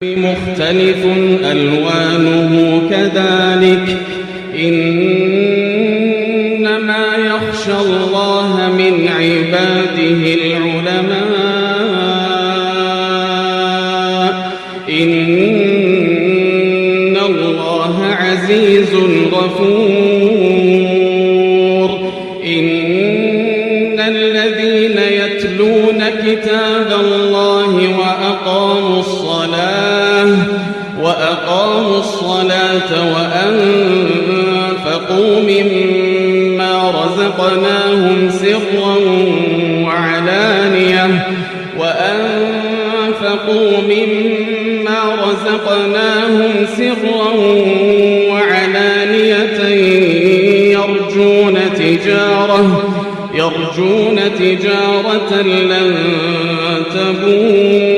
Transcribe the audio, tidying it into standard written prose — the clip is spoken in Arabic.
مختلف ألوانه كذلك إنما يخشى الله من عباده العلماء إن الله عزيز غفور إن الذين يتلون كتاب الله وأقاموا الصلاة وأنفقوا مما رزقناهم سرا وعلانية يرجون تجارة لن تبور